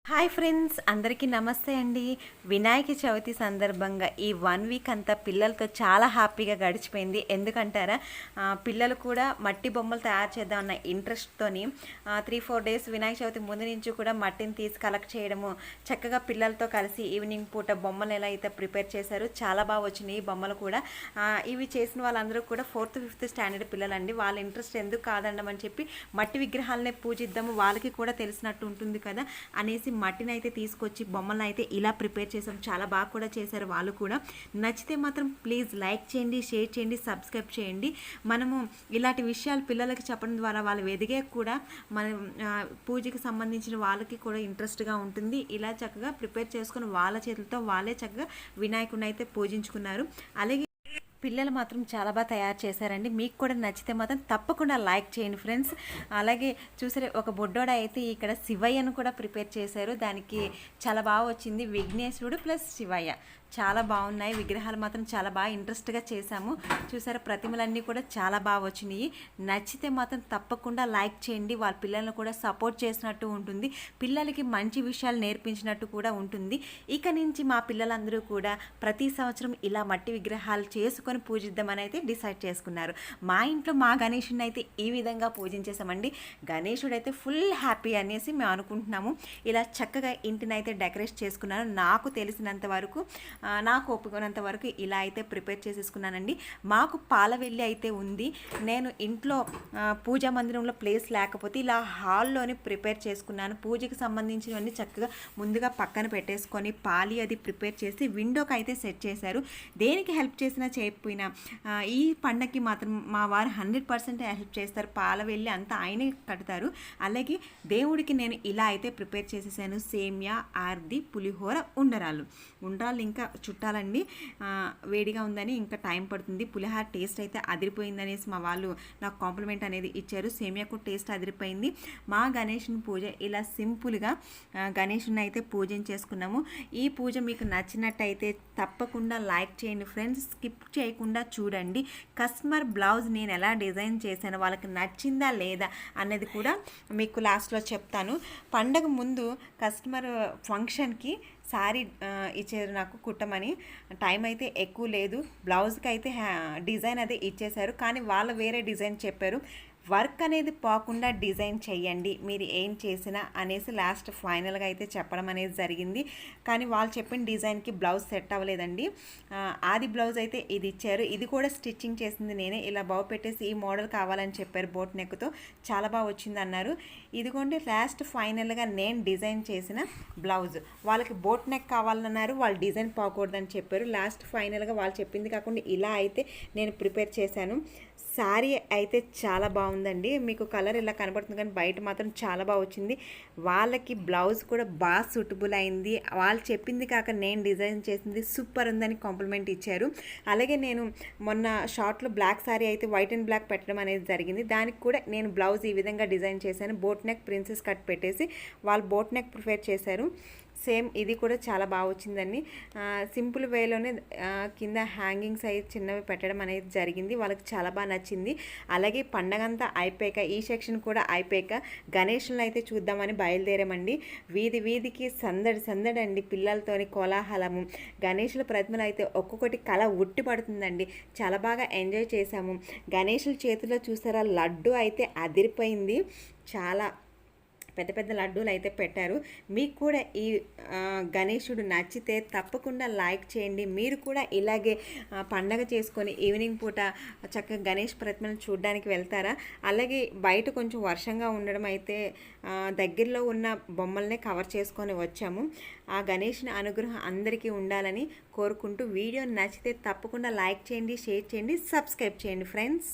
Hi friends, అందరికీ నమస్తే అండి. వినాయక చవితి సందర్భంగా ఈ 1 వీక్ అంతా పిల్లలతో చాలా హ్యాపీగా గడిచిపోయింది. ఎందుకంటారా, పిల్లలు కూడా మట్టి బొమ్మలు తయారు చేద్దామన్న ఇంట్రెస్ట్తోని 3-4 డేస్ వినాయక చవితి ముందు నుంచి కూడా మట్టిని తీసి కలెక్ట్ చేయడము, చక్కగా పిల్లలతో కలిసి ఈవినింగ్ పూట బొమ్మలు ఎలా అయితే ప్రిపేర్ చేశారో చాలా బాగా వచ్చినాయి ఈ బొమ్మలు కూడా. ఇవి చేసిన వాళ్ళందరూ కూడా 4th-5th స్టాండర్డ్ పిల్లలండి. వాళ్ళ ఇంట్రెస్ట్ ఎందుకు కాదండమని చెప్పి మట్టి విగ్రహాలనే పూజిద్దాము, వాళ్ళకి కూడా తెలిసినట్టు ఉంటుంది కదా అనేసి మట్టిని అయితే తీసుకొచ్చి బొమ్మలను అయితే ఇలా ప్రిపేర్ చేసాం. చాలా బాగా కూడా చేశారు వాళ్ళు కూడా. నచ్చితే మాత్రం ప్లీజ్ లైక్ చేయండి, షేర్ చేయండి, సబ్స్క్రైబ్ చేయండి. మనము ఇలాంటి విషయాలు పిల్లలకి చెప్పడం ద్వారా వాళ్ళు ఎదిగే కూడా మన పూజకి సంబంధించిన వాళ్ళకి కూడా ఇంట్రెస్ట్గా ఉంటుంది. ఇలా చక్కగా ప్రిపేర్ చేసుకుని వాళ్ళ చేతులతో వాళ్ళే చక్కగా వినాయకుడిని అయితే పూజించుకున్నారు. అలాగే పిల్లలు మాత్రం చాలా బాగా తయారు చేశారండి. మీకు కూడా నచ్చితే మాత్రం తప్పకుండా లైక్ చేయండి ఫ్రెండ్స్. అలాగే చూసారే, ఒక బొడ్డోడ అయితే ఇక్కడ శివయ్యను కూడా ప్రిపేర్ చేశారు. దానికి చాలా బాగా వచ్చింది. విఘ్నేశ్వరుడు ప్లస్ శివయ్య చాలా బాగున్నాయి. విగ్రహాలు మాత్రం చాలా బాగా ఇంట్రెస్ట్గా చేశాము. చూసారా, ప్రతిమలన్నీ కూడా చాలా బాగా వచ్చినాయి. నచ్చితే మాత్రం తప్పకుండా లైక్ చేయండి. వాళ్ళ పిల్లలను కూడా సపోర్ట్ చేసినట్టు ఉంటుంది, పిల్లలకి మంచి విషయాలు నేర్పించినట్టు కూడా ఉంటుంది. ఇక నుంచి మా పిల్లలందరూ కూడా ప్రతి సంవత్సరం ఇలా మట్టి విగ్రహాలు చేసుకొని పూజిద్దామని అయితే డిసైడ్ చేసుకున్నారు. మా ఇంట్లో మా గణేషుని అయితే ఈ విధంగా పూజించేసామండి. గణేషుడు అయితే ఫుల్ హ్యాపీ అనేసి మేము అనుకుంటున్నాము. ఇలా చక్కగా ఇంటిని అయితే డెకరేట్ చేసుకున్నాను. నాకు తెలిసినంత వరకు, నాకు ఒప్పుకున్నంత వరకు ఇలా అయితే ప్రిపేర్ చేసేసుకున్నానండి. మాకు పాలవెల్లి అయితే ఉంది. నేను ఇంట్లో పూజా మందిరంలో ప్లేస్ లేకపోతే ఇలా హాల్లోనే ప్రిపేర్ చేసుకున్నాను. పూజకి సంబంధించినవన్నీ చక్కగా ముందుగా పక్కన పెట్టేసుకొని పాలి అది ప్రిపేర్ చేసి విండోకి అయితే సెట్ చేశారు. దేనికి హెల్ప్ చేసినా చేయకపోయినా ఈ పండగకి మాత్రం మా వారు 100% హెల్ప్ చేస్తారు. పాలవెల్లి అంతా ఆయనే కడతారు. అలాగే దేవుడికి నేను ఇలా అయితే ప్రిపేర్ చేసేసాను. సేమియా, ఆర్ది, పులిహోర, ఉండ్రాళ్ళు ఇంకా చుట్టాలండి. వేడిగా ఉందని ఇంకా టైం పడుతుంది. పులిహోర టేస్ట్ అయితే అదిరిపోయిందనేసి మా వాళ్ళు నాకు కాంప్లిమెంట్ అనేది ఇచ్చారు. సేమియాకు టేస్ట్ అదిరిపోయింది. మా గణేషుని పూజ ఇలా సింపుల్గా గణేషుని అయితే పూజించేసుకున్నాము. ఈ పూజ మీకు నచ్చినట్టయితే తప్పకుండా లైక్ చేయండి ఫ్రెండ్స్. స్కిప్ చేయకుండా చూడండి. కస్టమర్ బ్లౌజ్ నేను ఎలా డిజైన్ చేశాను, వాళ్ళకి నచ్చిందా లేదా అన్నది కూడా మీకు లాస్ట్లో చెప్తాను. పండగ ముందు కస్టమర్ ఫంక్షన్కి శారీ ఇచ్చారు నాకు కుట్టమని. టైం అయితే ఎక్కువ లేదు. బ్లౌజ్కి అయితే డిజైన్ అదే ఇచ్చేశారు, కానీ వాళ్ళు వేరే డిజైన్ చెప్పారు. వర్క్ అనేది పోకుండా డిజైన్ చేయండి మీరు ఏం చేసినా అనేసి లాస్ట్ ఫైనల్గా అయితే చెప్పడం అనేది జరిగింది. కానీ వాళ్ళు చెప్పిన డిజైన్కి బ్లౌజ్ సెట్ అవ్వలేదండి. ఆది బ్లౌజ్ అయితే ఇది ఇచ్చారు. ఇది కూడా స్టిచ్చింగ్ చేసింది నేనే. ఇలా బాగు పెట్టేసి ఈ మోడల్ కావాలని చెప్పారు. బోట్ నెక్తో చాలా బాగా వచ్చింది అన్నారు. ఇదిగోండి లాస్ట్ ఫైనల్గా నేను డిజైన్ చేసిన బ్లౌజ్. వాళ్ళకి బోట్ నెక్ కావాలన్నారు, వాళ్ళు డిజైన్ పోకూడదని చెప్పారు. లాస్ట్ ఫైనల్గా వాళ్ళు చెప్పింది కాకుండా ఇలా అయితే నేను ప్రిపేర్ చేశాను. శారీ అయితే చాలా బాగుందండి. మీకు కలర్ ఇలా కనబడుతుంది కానీ బయట మాత్రం చాలా బాగా వచ్చింది. వాళ్ళకి బ్లౌజ్ కూడా బాగా సూటబుల్ అయింది. వాళ్ళు చెప్పింది కాక నేను డిజైన్ చేసింది సూపర్ ఉందని కాంప్లిమెంట్ ఇచ్చారు. అలాగే నేను మొన్న షార్ట్లో బ్లాక్ శారీ అయితే వైట్ అండ్ బ్లాక్ పెట్టడం అనేది జరిగింది. దానికి కూడా నేను బ్లౌజ్ ఈ విధంగా డిజైన్ చేశాను. బోట్ నెక్ ప్రిన్సెస్ కట్ పెట్టేసి వాళ్ళు బోట్ నెక్ ప్రిఫర్ చేశారు. సేమ్ ఇది కూడా చాలా బాగా వచ్చిందండి. సింపుల్ వేలోనే కింద హ్యాంగింగ్స్ అయితే చిన్నవి పెట్టడం అనేది జరిగింది. వాళ్ళకి చాలా బాగా నచ్చింది. అలాగే పండగంతా అయిపోయాక ఈ సెక్షన్ కూడా అయిపోయాక గణేషులను అయితే చూద్దామని బయలుదేరామండి. వీధి వీధికి సందడి సందడి అండి, పిల్లలతోని కోలాహలము. గణేషుల ప్రతిమలు అయితే ఒక్కొక్కటి కళ ఉట్టి పడుతుందండి. చాలా బాగా ఎంజాయ్ చేశాము. గణేషుల చేతిలో చూసారా, లడ్డు అయితే అదిరిపోయింది. చాలా పెద్ద పెద్ద లడ్డూలు అయితే పెట్టారు. మీకు కూడా ఈ గణేశుడు నచ్చితే తప్పకుండా లైక్ చేయండి. మీరు కూడా ఇలాగే పండగ చేసుకొని ఈవినింగ్ పూట చక్కగా గణేష్ ప్రతిమను చూడడానికి వెళ్తారా? అలాగే బయట కొంచెం వర్షంగా ఉండడం అయితే దగ్గరలో ఉన్న బొమ్మల్నే కవర్ చేసుకొని వచ్చాము. ఆ గణేషుని అనుగ్రహం అందరికీ ఉండాలని కోరుకుంటూ వీడియో నచ్చితే తప్పకుండా లైక్ చేయండి, షేర్ చేయండి, సబ్స్క్రైబ్ చేయండి ఫ్రెండ్స్.